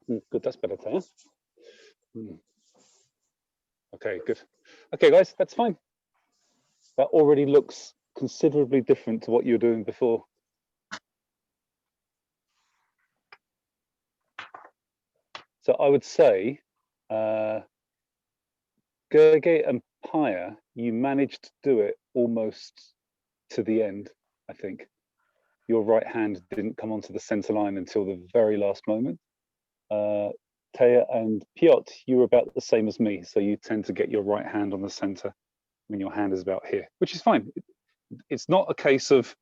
Good, that's better, Taya. Okay, good. Okay, guys, that's fine. That already looks considerably different to what you were doing before. So I would say, Gerge and Paya, you managed to do it almost to the end, I think. Your right hand didn't come onto the center line until the very last moment. Taya and Piotr, you were about the same as me, so you tend to get your right hand on the center when your hand is about here, which is fine. It's not a case of,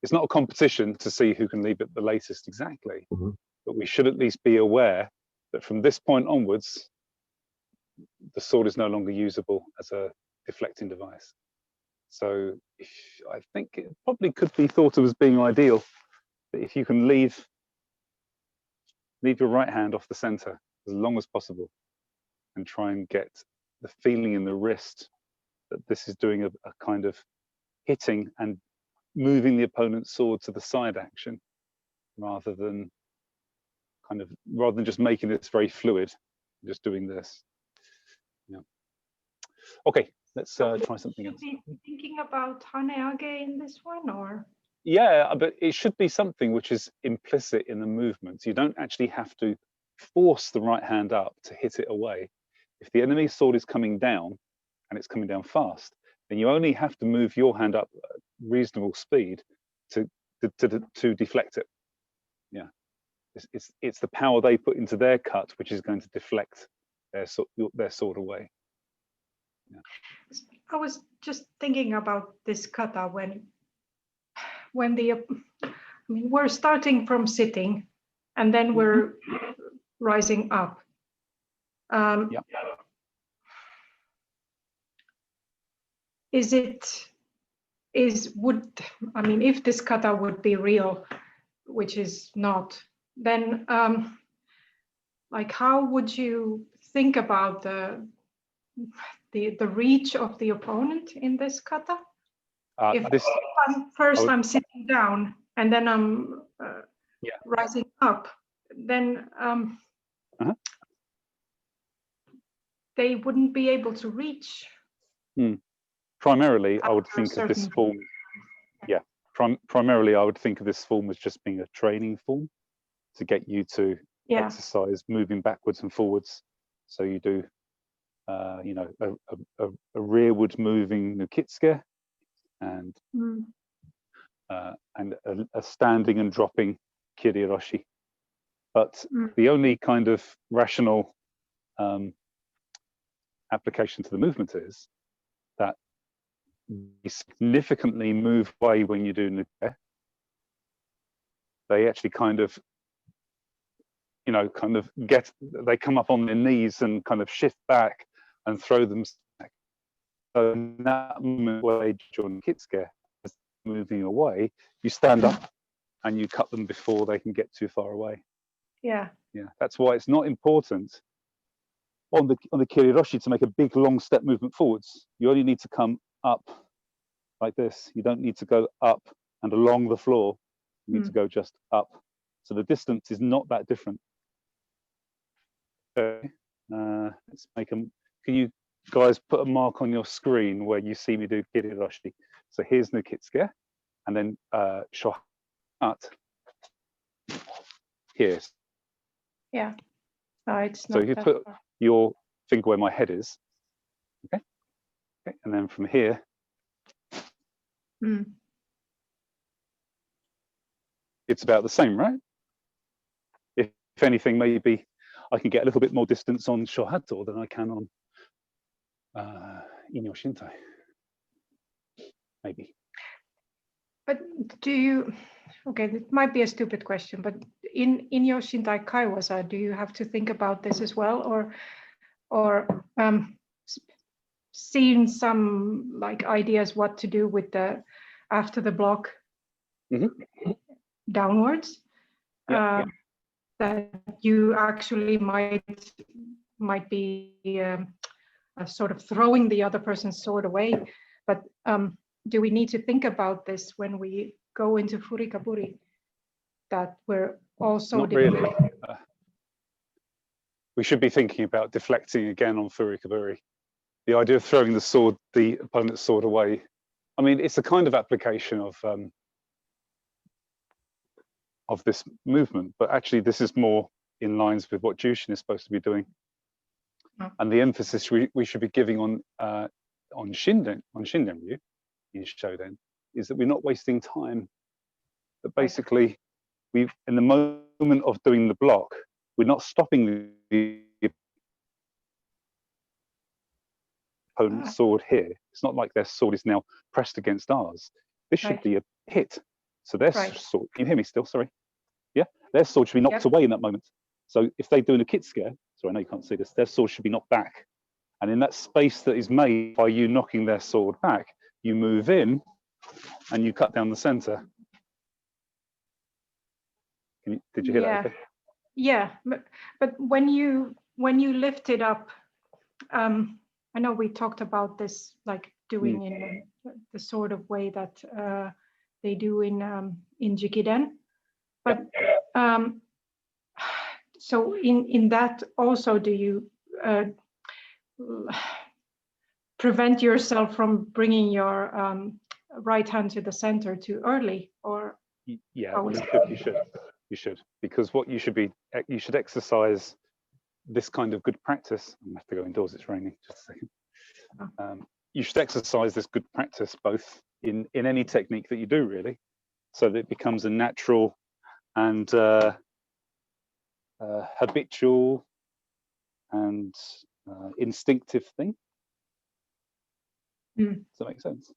it's not a competition to see who can leave it the latest exactly, but we should at least be aware that from this point onwards, the sword is no longer usable as a deflecting device. So I think it probably could be thought of as being ideal that if you can leave your right hand off the center as long as possible and try and get the feeling in the wrist that this is doing a kind of hitting and moving the opponent's sword to the side action rather than just making this very fluid, just doing this. Yeah. Okay, let's try something else. Should we be thinking about haneage in this one, or? Yeah, but it should be something which is implicit in the movement. You don't actually have to force the right hand up to hit it away. If the enemy's sword is coming down and it's coming down fast, then you only have to move your hand up at reasonable speed to deflect it. Yeah, it's the power they put into their cut which is going to deflect their sword away. Yeah. I was just thinking about this kata when the, I mean, we're starting from sitting and then we're rising up. Yeah. I mean, if this kata would be real, which is not, then like how would you think about the reach of the opponent in this kata? If I'm sitting down and then I'm rising up, then they wouldn't be able to reach. Primarily, I would think of this form. Yeah, primarily, I would think of this form as just being a training form to get you to exercise moving backwards and forwards. So you do, you know, a rearward moving nukitsuke and a standing and dropping kiriroshi. But the only kind of rational application to the movement is that you significantly move away when you do nuke. They actually kind of, you know, they come up on their knees and kind of shift back and throw them back. So in that moment where your nukitsuke is moving away, you stand up and you cut them before they can get too far away. Yeah. Yeah, that's why it's not important on the kiriroshi to make a big long step movement forwards. You only need to come up like this. You don't need to go up and along the floor. You need to go just up. So the distance is not that different. Okay. Let's make them. Can you guys put a mark on your screen where you see me do kiriroshi? So here's nukitsuke, and then shohat here. Yeah. No, it's not. So if you put your finger where my head is, okay, and then from here. It's about the same, right? If anything, maybe I can get a little bit more distance on shohato than I can on Inyoshintai, maybe. But do you, okay, it might be a stupid question, but in Inyoshintai Kaiwaza, do you have to think about this as well, or seeing some like ideas what to do with the after the block downwards, that you actually might be sort of throwing the other person's sword away, but do we need to think about this when we go into Furikaburi, that we're also not really. we should be thinking about deflecting again on Furikaburi. The idea of throwing the opponent's sword away. I mean, it's a kind of application of this movement, but actually this is more in lines with what Jushin is supposed to be doing. Oh. And the emphasis we should be giving on Shinden Ryu, in Shoden, is that we're not wasting time. That basically, in the moment of doing the block, we're not stopping the opponent's sword here. It's not like their sword is now pressed against ours. This should be a hit. So their sword, can you hear me still? Sorry. Yeah, their sword should be knocked away in that moment. So if they're doing a kit scare, so I know you can't see this, their sword should be knocked back. And in that space that is made by you knocking their sword back, you move in and you cut down the center. Did you hear that? Okay? Yeah, but when you lift it up, I know we talked about this, like doing in the sort of way that they do in Jikiden, but so in that also, do you prevent yourself from bringing your right hand to the center too early, or? Yeah, you should, because what you should exercise this kind of good practice. I have to go indoors, it's raining, just a second. You should exercise this good practice both in any technique that you do, really, so that it becomes a natural and habitual and instinctive thing. Does that make sense?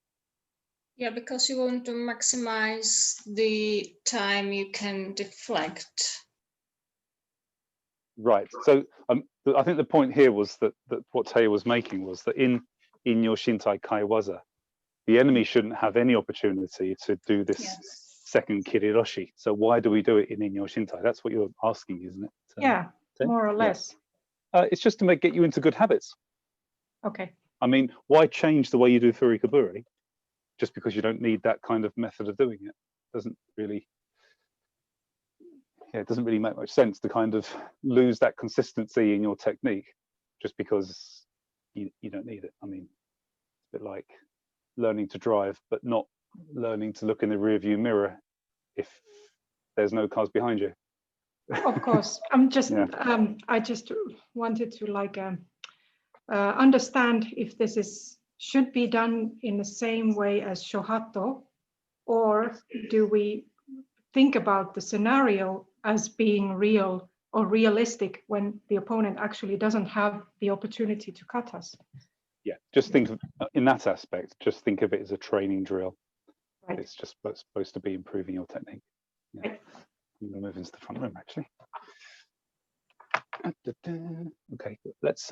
Yeah, because you want to maximize the time you can deflect. Right. So I think the point here was that what Taya was making was that in Inyoshintai Kaiwaza, the enemy shouldn't have any opportunity to do this second kiriroshi. So why do we do it in Inyoshintai? That's what you're asking, isn't it? Yeah, more or less. It's just to get you into good habits. Okay. I mean, why change the way you do Furikaburi just because you don't need that kind of method of doing it? It doesn't really make much sense to kind of lose that consistency in your technique just because you don't need it. I mean, it's a bit like learning to drive, but not learning to look in the rearview mirror if there's no cars behind you. Of course, I'm just. I just wanted to understand if this should be done in the same way as shohato, or do we think about the scenario as being real or realistic when the opponent actually doesn't have the opportunity to cut us? Yeah, just think of, in that aspect, just think of it as a training drill. Right. It's just supposed to be improving your technique. Yeah. Right. I'm going to move into the front room, actually. Okay, let's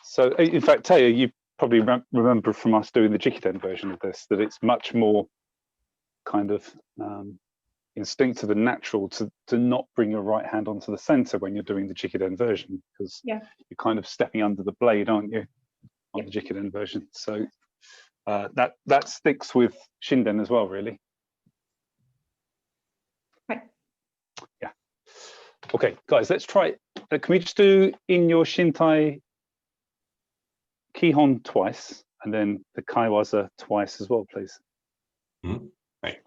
so in fact, Taya, you probably remember from us doing the Jikiden version of this that it's much more kind of instinctive and natural to not bring your right hand onto the center when you're doing the Jikiden version, because you're kind of stepping under the blade, aren't you, on the Jikiden version? So that sticks with Shinden as well, really. Right. Yeah. Okay, guys, let's try it. Can we just do Inyoshintai Kihon twice and then the Kaiwaza twice as well, please? Mm-hmm. Right.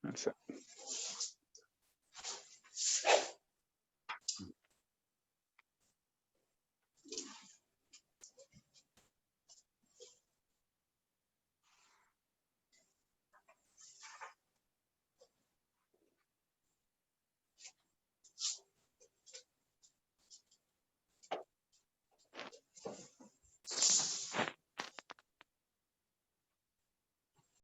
That's it.